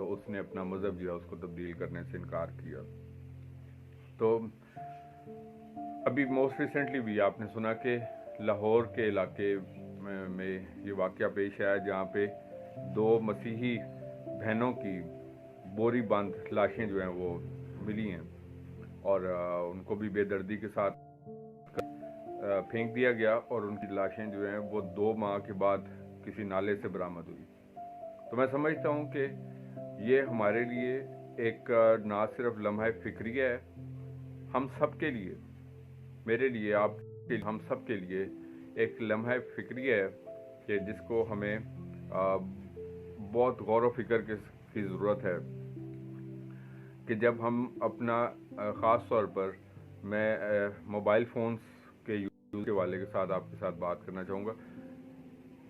تو اس نے اپنا مذہب جو ہے اس کو تبدیل کرنے سے انکار کیا. تو ابھی موسٹ ریسنٹلی بھی آپ نے سنا کہ لاہور کے علاقے میں یہ واقعہ پیش آیا جہاں پہ 2 مسیحی بہنوں کی بوری بند لاشیں جو ہیں وہ ملی ہیں اور ان کو بھی بے دردی کے ساتھ پھینک دیا گیا اور ان کی لاشیں جو ہیں وہ 2 ماہ کے بعد کسی نالے سے برآمد ہوئی. تو میں سمجھتا ہوں کہ یہ ہمارے لیے ایک نہ صرف لمحہ فکریہ ہے، ہم سب کے لیے، میرے لیے، آپ کے، ہم سب کے لیے ایک لمحہ فکریہ ہے کہ جس کو ہمیں بہت غور و فکر کی ضرورت ہے کہ جب ہم اپنا خاص طور پر میں موبائل فونز کے یوز کے حوالے کے ساتھ آپ کے ساتھ بات کرنا چاہوں گا.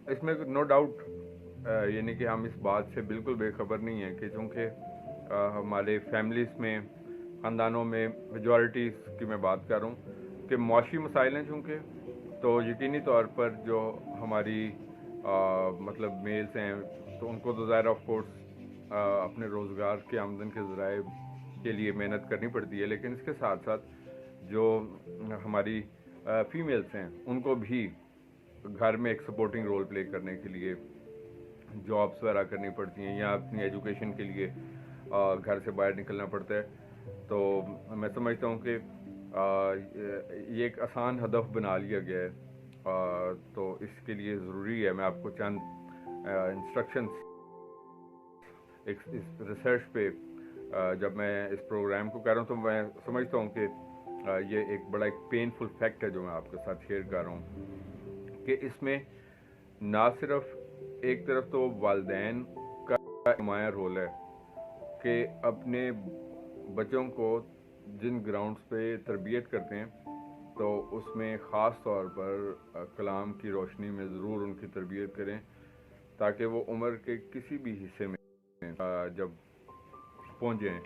اس میں نو ڈاؤٹ یعنی کہ ہم اس بات سے بالکل بے خبر نہیں ہیں کہ چونکہ ہمارے فیملیز میں، خاندانوں میں میجورٹیز کی میں بات کر رہا ہوں کہ معاشی مسائل ہیں چونکہ، تو یقینی طور پر جو ہماری مطلب میلز ہیں تو ان کو تو ظاہر آف کورس اپنے روزگار کے آمدن کے ذرائع کے لیے محنت کرنی پڑتی ہے، لیکن اس کے ساتھ ساتھ جو ہماری فیمیلز ہیں ان کو بھی گھر میں ایک سپورٹنگ رول پلے کرنے کے لیے جابس وغیرہ کرنی پڑتی ہیں یا اپنی ایجوکیشن کے لیے گھر سے باہر نکلنا پڑتا ہے. تو میں سمجھتا ہوں کہ یہ ایک آسان ہدف بنا لیا گیا ہے، تو اس کے لیے ضروری ہے. میں آپ کو چند انسٹرکشنز اس ریسرچ پہ جب میں اس پروگرام کو کر رہا ہوں تو میں سمجھتا ہوں کہ یہ ایک بڑا ایک پینفل فیکٹ ہے جو میں آپ کے ساتھ شیئر کر رہا ہوں کہ اس میں نہ صرف ایک طرف تو والدین کا نمایاں رول ہے کہ اپنے بچوں کو جن گراؤنڈز پہ تربیت کرتے ہیں تو اس میں خاص طور پر کلام کی روشنی میں ضرور ان کی تربیت کریں تاکہ وہ عمر کے کسی بھی حصے میں جب پہنچیں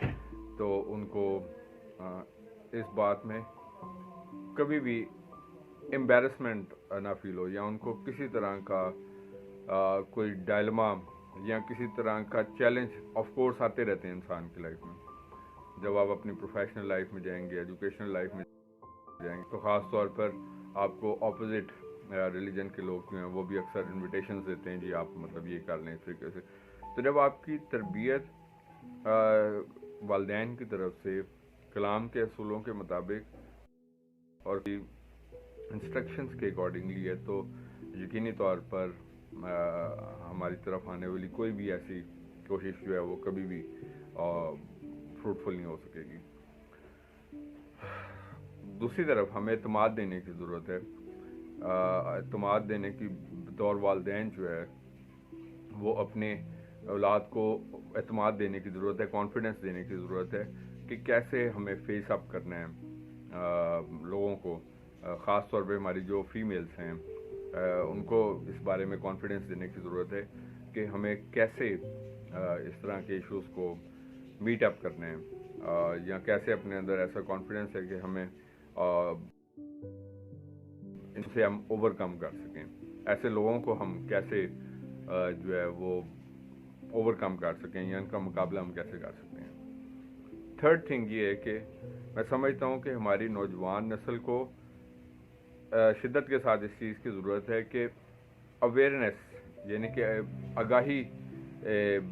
تو ان کو اس بات میں کبھی بھی امبیرسمنٹ نہ فیل ہو، یا ان کو کسی طرح کا کوئی ڈائلما یا کسی طرح کا چیلنج آف کورس آتے رہتے ہیں انسان کی لائف میں. جب آپ اپنی پروفیشنل لائف میں جائیں گے، ایجوکیشنل لائف میں جائیں گے، تو خاص طور پر آپ کو اپوزٹ ریلیجن کے لوگ جو ہیں وہ بھی اکثر انویٹیشنز دیتے ہیں، جی آپ مطلب یہ کر لیں اس طریقے سے. تو جب آپ کی تربیت والدین کی طرف سے کلام کے اصولوں کے مطابق اور انسٹرکشنز کے اکارڈنگلی ہے تو یقینی طور پر ہماری طرف آنے والی کوئی بھی ایسی کوشش جو ہے وہ کبھی بھی فروٹفل نہیں ہو سکے گی. دوسری طرف ہمیں اعتماد دینے کی ضرورت ہے. اعتماد دینے کی بطور والدین جو ہے وہ اپنے اولاد کو اعتماد دینے کی ضرورت ہے، کانفیڈنس دینے کی ضرورت ہے کہ کیسے ہمیں فیس اپ کرنا ہے لوگوں کو، خاص طور پہ ہماری جو فیمیلز ہیں ان کو اس بارے میں کانفیڈنس دینے کی ضرورت ہے کہ ہمیں کیسے اس طرح کے ایشوز کو میٹ اپ کرنا ہے، یا کیسے اپنے اندر ایسا کانفیڈنس ہے کہ ہمیں ان سے ہم اوور کم کر سکیں، ایسے لوگوں کو ہم کیسے جو ہے وہ اوور کم کر سکیں یا ان کا مقابلہ ہم کیسے کر سکتے ہیں. تھرڈ تھنگ یہ ہے کہ میں سمجھتا ہوں کہ ہماری نوجوان نسل کو شدت کے ساتھ اس چیز کی ضرورت ہے کہ اویئرنیس یعنی کہ آگاہی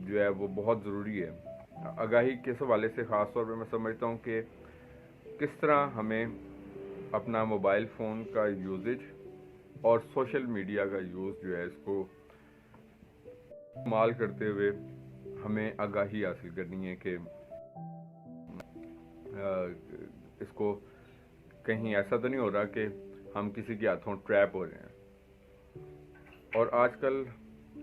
جو ہے وہ بہت ضروری ہے. آگاہی کس حوالے سے؟ خاص طور پہ میں سمجھتا ہوں کہ کس طرح ہمیں اپنا موبائل فون کا یوزج اور سوشل میڈیا کا یوز جو ہے اس کو استعمال کرتے ہوئے ہمیں آگاہی حاصل کرنی ہے کہ اس کو کہیں ایسا تو نہیں ہو رہا کہ ہم کسی کے ہاتھوں ٹریپ ہو رہے ہیں. اور آج کل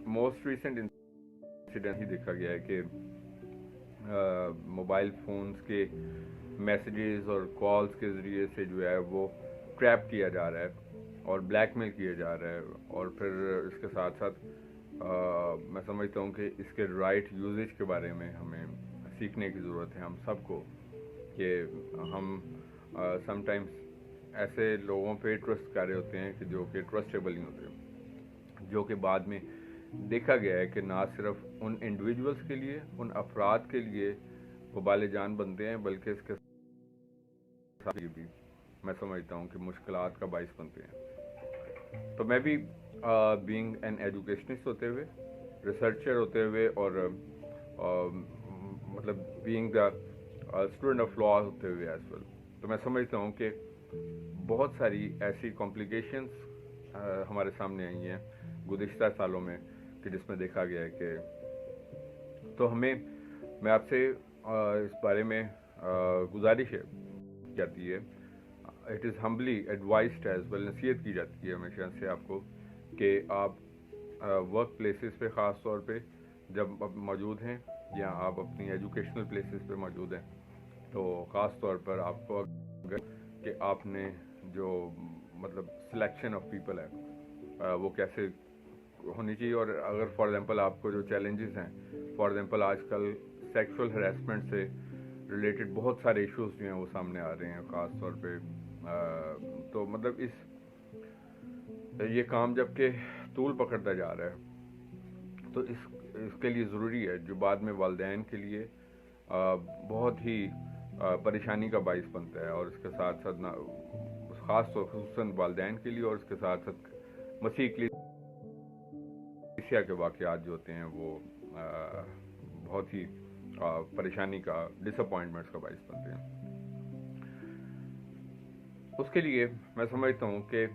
موسٹ ریسنٹ انسیڈنٹ ہی دیکھا گیا ہے کہ موبائل فونز کے میسیجز اور کالز کے ذریعے سے جو ہے وہ ٹریپ کیا جا رہا ہے اور بلیک میل کیا جا رہا ہے. اور پھر اس کے ساتھ ساتھ میں سمجھتا ہوں کہ اس کے رائٹ یوزیج کے بارے میں ہمیں سیکھنے کی ضرورت ہے ہم سب کو کہ ہم سم ٹائمز ایسے لوگوں پہ ٹرسٹ کر رہے ہوتے ہیں کہ جو کہ ٹرسٹیبل نہیں ہوتے، جو کہ بعد میں دیکھا گیا ہے کہ نہ صرف ان انڈیویجولس کے لیے، ان افراد کے لیے وبال جان بنتے ہیں، بلکہ اس کے ساتھ بھی میں سمجھتا ہوں کہ مشکلات کا باعث بنتے ہیں۔ تو میں بھی بینگ این ایجوکیشنسٹ ہوتے ہوئے، ریسرچر ہوتے ہوئے، اور مطلب being the student of law ہوتے ہوئے ایز ویل، تو میں سمجھتا ہوں کہ بہت ساری ایسی کمپلیکیشنس ہمارے سامنے آئی ہیں گزشتہ سالوں میں کہ جس میں دیکھا گیا ہے کہ تو میں آپ سے اس بارے میں گزارش ہے جاتی ہے، it is humbly advised as well, نصیحت کی جاتی ہے ہمیشہ سے آپ کو کہ آپ ورک پلیسز پہ خاص طور پہ جب موجود ہیں یا آپ اپنی ایجوکیشنل پلیسز پہ موجود ہیں، تو خاص طور پر آپ کو اگر کہ آپ نے جو مطلب سلیکشن آف پیپل ہے وہ کیسے ہونی چاہیے، اور اگر فار ایگزامپل آپ کو جو چیلنجز ہیں، فار ایگزامپل آج کل سیکشول ہراسمنٹ سے ریلیٹڈ بہت سارے ایشوز جو ہیں وہ سامنے آ رہے ہیں خاص طور پہ، تو مطلب یہ کام جب کہ طول پکڑتا جا رہا ہے، تو اس کے لیے ضروری ہے، جو بعد میں والدین کے لیے بہت ہی پریشانی کا باعث بنتا ہے، اور اس کے ساتھ ساتھ خاص طور خصوصاً والدین کے لیے، اور اس کے ساتھ ساتھ مسیح کلیسیا کے واقعات جو ہوتے ہیں وہ بہت ہی پریشانی کا، ڈس اپوائنٹمنٹس کا باعث بنتے ہیں۔ اس کے لیے میں سمجھتا ہوں کہ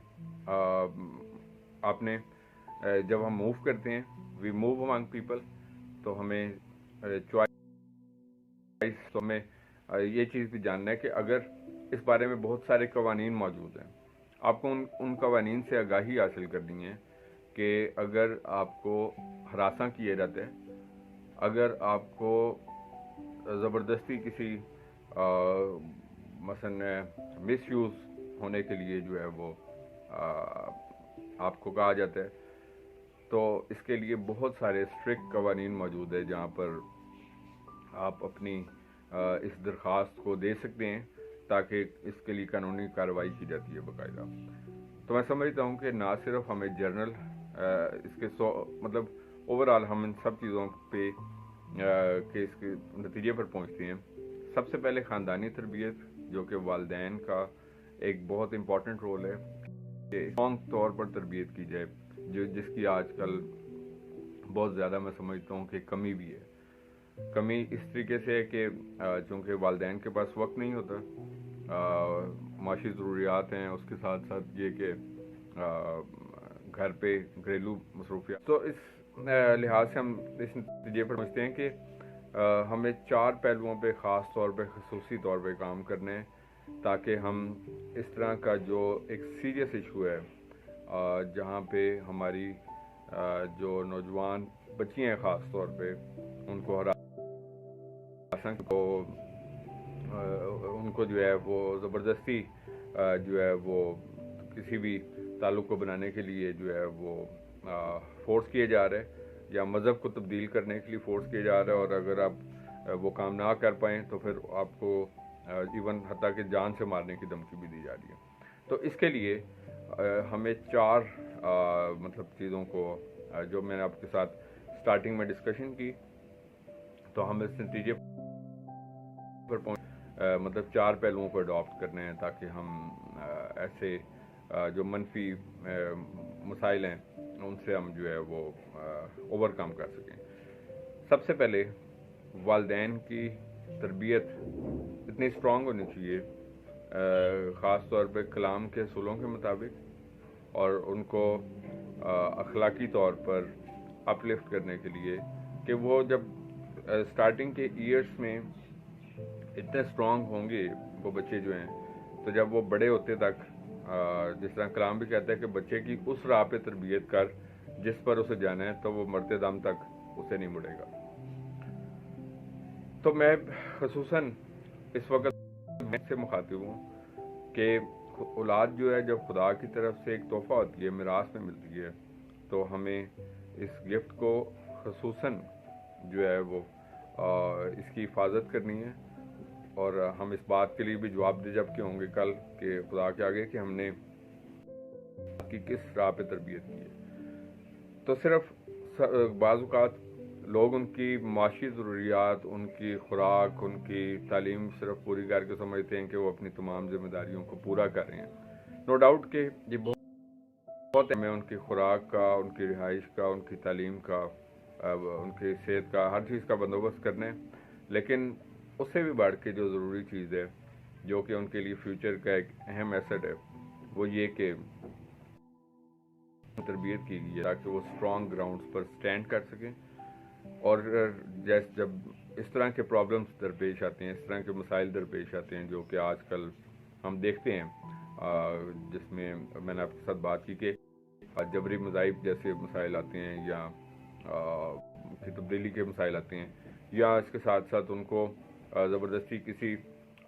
آپ نے جب ہم موو کرتے ہیں، وی موو امانگ پیپل، تو ہمیں چوائس، تو ہمیں یہ چیز بھی جاننا ہے کہ اگر اس بارے میں بہت سارے قوانین موجود ہیں، آپ کو ان قوانین سے آگاہی حاصل کرنی ہے کہ اگر آپ کو ہراساں کیے جاتے ہیں، اگر آپ کو زبردستی کسی مثلا مس یوز ہونے کے لیے جو ہے وہ آپ کو کہا جاتا ہے، تو اس کے لیے بہت سارے اسٹرکٹ قوانین موجود ہیں جہاں پر آپ اپنی اس درخواست کو دے سکتے ہیں تاکہ اس کے لیے قانونی کارروائی کی جاتی ہے باقاعدہ۔ تو میں سمجھتا ہوں کہ نہ صرف ہمیں جرنل اس کے مطلب اوور آل ہم ان سب چیزوں پہ کہ اس کے نتیجے پر پہنچتے ہیں۔ سب سے پہلے خاندانی تربیت، جو کہ والدین کا ایک بہت امپورٹنٹ رول ہے کہ اسٹرانگ طور پر تربیت کی جائے، جس کی آج کل بہت زیادہ میں سمجھتا ہوں کہ کمی بھی ہے۔ کمی اس طریقے سے ہے کہ چونکہ والدین کے پاس وقت نہیں ہوتا، معاشی ضروریات ہیں، اس کے ساتھ ساتھ یہ کہ گھر پہ گھریلو مصروفیات، تو اس لحاظ سے ہم اس نتیجے پر پہنچتے ہیں کہ ہمیں 4 پہلوؤں پہ خاص طور پہ خصوصی طور پہ کام کرنے ہیں تاکہ ہم اس طرح کا جو ایک سیریس ایشو ہے جہاں پہ ہماری جو نوجوان بچیاں ہیں خاص طور پہ ان کو جو ہے وہ زبردستی جو ہے وہ کسی بھی تعلق کو بنانے کے لیے جو ہے وہ فورس کیے جا رہے ہیں، یا مذہب کو تبدیل کرنے کے لیے فورس کیے جا رہے ہیں، اور اگر آپ وہ کام نہ کر پائیں تو پھر آپ کو ایون حتیٰ کہ جان سے مارنے کی دھمکی بھی دی جا رہی ہے۔ تو اس کے لیے ہمیں 4 مطلب چیزوں کو جو میں نے آپ کے ساتھ سٹارٹنگ میں ڈسکشن کی، تو ہم اس نتیجے پر مطلب 4 پہلوؤں کو اڈاپٹ کرنے ہیں تاکہ ہم ایسے جو منفی مسائل ہیں ان سے ہم جو ہے وہ اوور کم کر سکیں۔ سب سے پہلے والدین کی تربیت اتنی اسٹرانگ ہونی چاہیے خاص طور پہ کلام کے اصولوں کے مطابق، اور ان کو اخلاقی طور پر اپ لفٹ کرنے کے لیے کہ وہ جب سٹارٹنگ کے ایئرس میں اتنے اسٹرانگ ہوں گے وہ بچے جو ہیں، تو جب وہ بڑے ہوتے تک جس طرح کلام بھی کہتا ہے کہ بچے کی اس راہ پہ تربیت کر جس پر اسے جانا ہے، تو وہ مرتے دم تک اسے نہیں مڑے گا۔ تو میں خصوصاً اس وقت سے مخاطب ہوں کہ اولاد جو ہے جب خدا کی طرف سے ایک تحفہ ہوتی ہے، میراث میں ملتی ہے، تو ہمیں اس گفٹ کو خصوصاً جو ہے وہ اس کی حفاظت کرنی ہے، اور ہم اس بات کے لیے بھی جواب دہ جب کہ ہوں گے کل کہ خدا کے آگے کہ ہم نے کی کس راہ پہ تربیت کی ہے۔ تو صرف بعض اوقات لوگ ان کی معاشی ضروریات، ان کی خوراک، ان کی تعلیم صرف پوری کر کے سمجھتے ہیں کہ وہ اپنی تمام ذمہ داریوں کو پورا کر رہے ہیں. نو ڈاؤٹ کہ یہ بہت اہم ہے ان کی خوراک کا، ان کی رہائش کا، ان کی تعلیم کا، ان کی صحت کا، ہر چیز کا بندوبست کرنا ہے. لیکن اس سے بھی بڑھ کے جو ضروری چیز ہے، جو کہ ان کے لیے فیوچر کا ایک اہم ایسٹ ہے، وہ یہ کہ تربیت کی گئی ہے تاکہ وہ اسٹرانگ گراؤنڈز پر سٹینڈ کر سکیں. اور جب اس طرح کے پرابلمس درپیش آتے ہیں، اس طرح کے مسائل درپیش آتے ہیں جو کہ آج کل ہم دیکھتے ہیں، جس میں میں نے آپ کے ساتھ بات کی کہ جبری مذاہب جیسے مسائل آتے ہیں، یا کی تبدیلی کے مسائل آتے ہیں، یا اس کے ساتھ ساتھ ان کو زبردستی کسی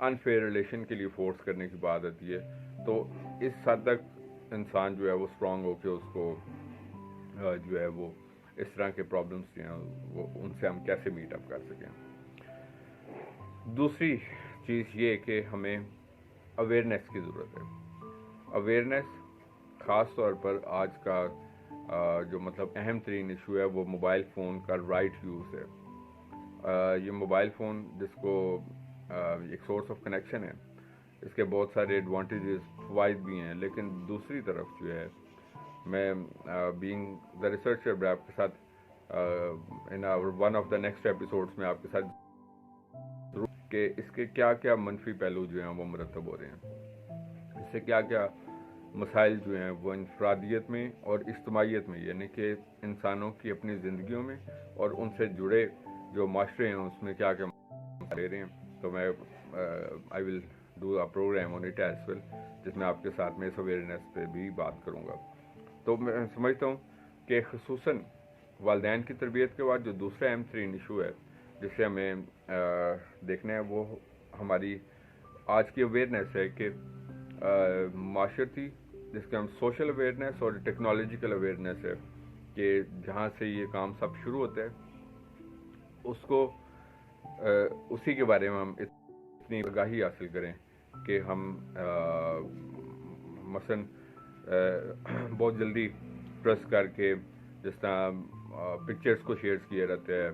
انفیئر ریلیشن کے لیے فورس کرنے کی بات آتی ہے، تو اس حد تک انسان جو ہے وہ اسٹرانگ ہو کے اس کو جو ہے وہ اس طرح کے پرابلمس جو ہیں وہ ان سے ہم کیسے میٹ اپ کر سکیں. دوسری چیز یہ کہ ہمیں اویئرنیس کی ضرورت ہے. اویئرنیس خاص طور پر آج کا جو مطلب اہم ترین ایشو ہے وہ موبائل فون کا رائٹ یوز ہے. یہ موبائل فون جس کو ایک سورس آف کنیکشن ہے، اس کے بہت سارے ایڈوانٹیجز، فوائد بھی ہیں، لیکن دوسری طرف جو ہے میں بینگ دا ریسرچر میں آپ کے ساتھ in one of the next episodes میں آپ کے ساتھ ضرور کہ اس کے کیا کیا منفی پہلو جو ہیں وہ مرتب ہو رہے ہیں، اس سے کیا کیا مسائل جو ہیں وہ انفرادیت میں اور اجتماعیت میں، یعنی کہ انسانوں کی اپنی زندگیوں میں اور ان سے جڑے جو معاشرے ہیں اس میں کیا کیا لے رہے ہیں. تو میں I will do a programme on it as well, جس میں آپ کے ساتھ میں اس اویئرنیس پہ بھی بات کروں گا. تو میں سمجھتا ہوں کہ خصوصاً والدین کی تربیت کے بعد جو دوسرا اہم ترین ایشو ہے جسے ہمیں دیکھنا ہے، وہ ہماری آج کی اویئرنیس ہے کہ معاشرتی، جس کا ہم سوشل اویئرنیس اور ٹیکنالوجیکل اویئرنیس ہے، کہ جہاں سے یہ کام سب شروع ہوتا ہے، اس کو اسی کے بارے میں ہم اتنی آگاہی حاصل کریں کہ ہم مثلاً بہت جلدی پریس کر کے، جس طرح پکچرز کو شیئر کیا جاتا ہے،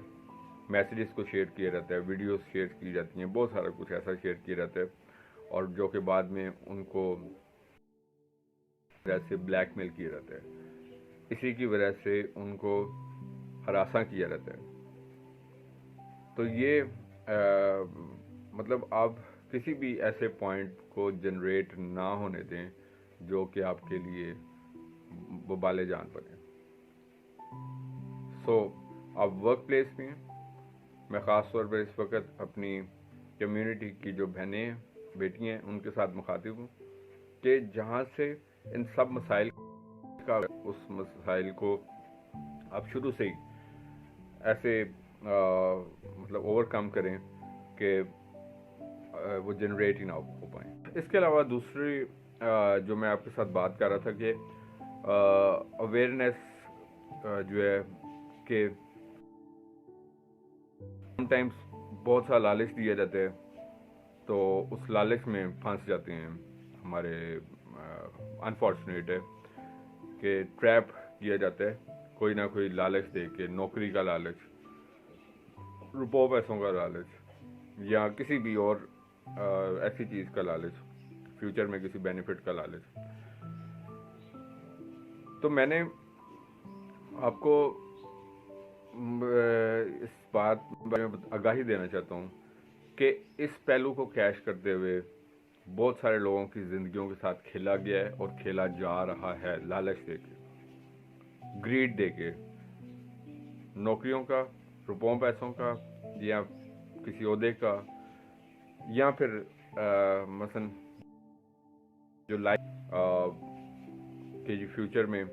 میسیجز کو شیئر کیا جاتا ہے، ویڈیوز شیئر کی جاتی ہیں، بہت سارا کچھ ایسا شیئر کیا جاتا ہے، اور جو کہ بعد میں ان کو سے بلیک میل کیا جاتا ہے، اسی کی وجہ سے ان کو ہراساں کیا جاتا ہے. تو یہ مطلب آپ کسی بھی ایسے پوائنٹ کو جنریٹ نہ ہونے دیں جو کہ آپ کے لیے وبال جان پڑے. سو آپ ورک پلیس میں ہیں، میں خاص طور پر اس وقت اپنی کمیونٹی کی جو بہنیں ہیں، بیٹیاں ہیں، ان کے ساتھ مخاطب ہوں کہ جہاں سے ان سب مسائل کا، اس مسائل کو آپ شروع سے ہی ایسے مطلب اوور کم کریں کہ وہ جنریٹ ہی نہ ہو پائیں. اس کے علاوہ دوسری جو میں آپ کے ساتھ بات کر رہا تھا کہ اویئرنیس جو ہے کہ سم ٹائمس بہت سا لالچ دیا جاتا ہے، تو اس لالچ میں پھنس جاتے ہیں ہمارے. انفارچونیٹ ہے کہ ٹریپ کیا جاتا ہے کوئی نہ کوئی لالچ دے کے، نوکری کا لالچ، روپوں پیسوں کا لالچ، یا کسی بھی اور ایسی چیز کا لالچ، فیوچر میں کسی بینیفٹ کا لالچ. تو میں نے آپ کو اس بات میں آگاہی دینا چاہتا ہوں کہ اس پہلو کو کیش کرتے ہوئے بہت سارے لوگوں کی زندگیوں کے ساتھ کھیلا گیا ہے اور کھیلا جا رہا ہے، لالچ دے کے، گریڈ دے کے، نوکریوں کا، روپوں پیسوں کا، یا کسی عہدے کا، یا پھر مثلا جو لائف کہ جو فیوچر میں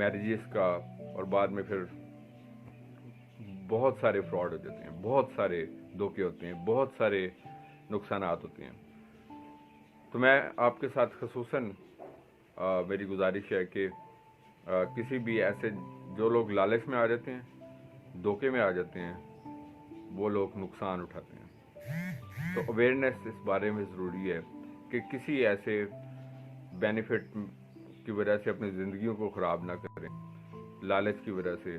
میریجز کا، اور بعد میں پھر بہت سارے فراڈ ہو جاتے ہیں، بہت سارے دھوکے ہوتے ہیں، بہت سارے نقصانات ہوتے ہیں. تو میں آپ کے ساتھ خصوصاً میری گزارش ہے کہ کسی بھی ایسے جو لوگ لالچ میں آ جاتے ہیں، دھوکے میں آ جاتے ہیں، وہ لوگ نقصان اٹھاتے ہیں. تو اویئرنیس اس بارے میں ضروری ہے کہ کسی ایسے بینیفٹ کی وجہ سے اپنی زندگیوں کو خراب نہ کریں، لالچ کی وجہ سے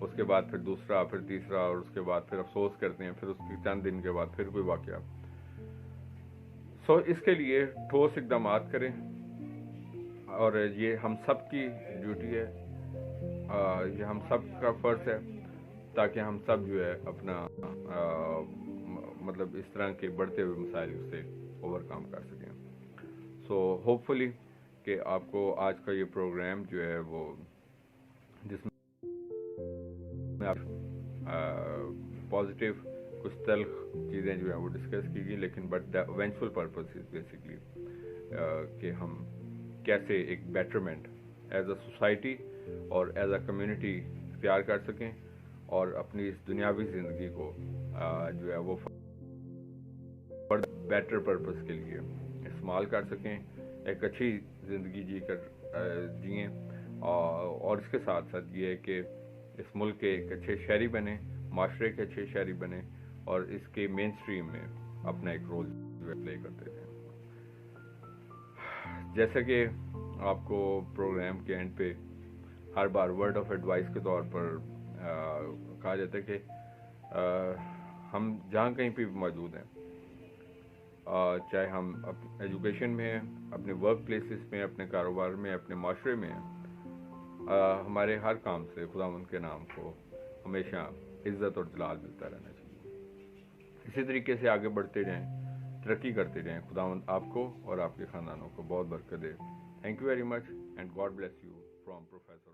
اس کے بعد پھر دوسرا، پھر تیسرا، اور اس کے بعد پھر افسوس کرتے ہیں، پھر اس کے چند دن کے بعد پھر کوئی واقعہ. اس کے لیے ٹھوس اقدامات کریں، اور یہ ہم سب کی ڈیوٹی ہے، یہ ہم سب کا فرض ہے، تاکہ ہم سب جو ہے اپنا مطلب اس طرح کے بڑھتے ہوئے مسائل سے اوور کم کر سکیں. ہوپ فلی کہ آپ کو آج کا یہ پروگرام جو ہے وہ، جس میں آپ پازیٹیو کچھ تلخ چیزیں جو ہیں وہ ڈسکس کی گئی، لیکن but the eventual purpose is basically کہ ہم کیسے ایک بیٹرمنٹ ایز اے سوسائٹی اور ایز اے کمیونٹی اختیار کر سکیں، اور اپنی اس دنیاوی زندگی کو جو ہے وہ بیٹر پرپز کے لیے استعمال کر سکیں، ایک اچھی زندگی جئیں، اور اس کے ساتھ ساتھ یہ ہے کہ اس ملک کے ایک اچھے شہری بنیں، معاشرے کے اچھے شہری بنیں، اور اس کے مین سٹریم میں اپنا ایک رول پلے کرتے رہیں. جیسا کہ آپ کو پروگرام کے اینڈ پہ ہر بار ورڈ آف ایڈوائس کے طور پر کہا جاتا ہے کہ ہم جہاں کہیں پہ موجود ہیں، چاہے ہم ایجوکیشن میں ہیں، اپنے ورک پلیسز میں، اپنے کاروبار میں، اپنے معاشرے میں ہیں، ہمارے ہر کام سے خداوند کے نام کو ہمیشہ عزت اور جلال ملتا رہنا چاہیے. اسی طریقے سے آگے بڑھتے رہیں، ترقی کرتے رہیں. خداوند آپ کو اور آپ کے خاندانوں کو بہت برکت دے. Thank you very much and God bless you from professor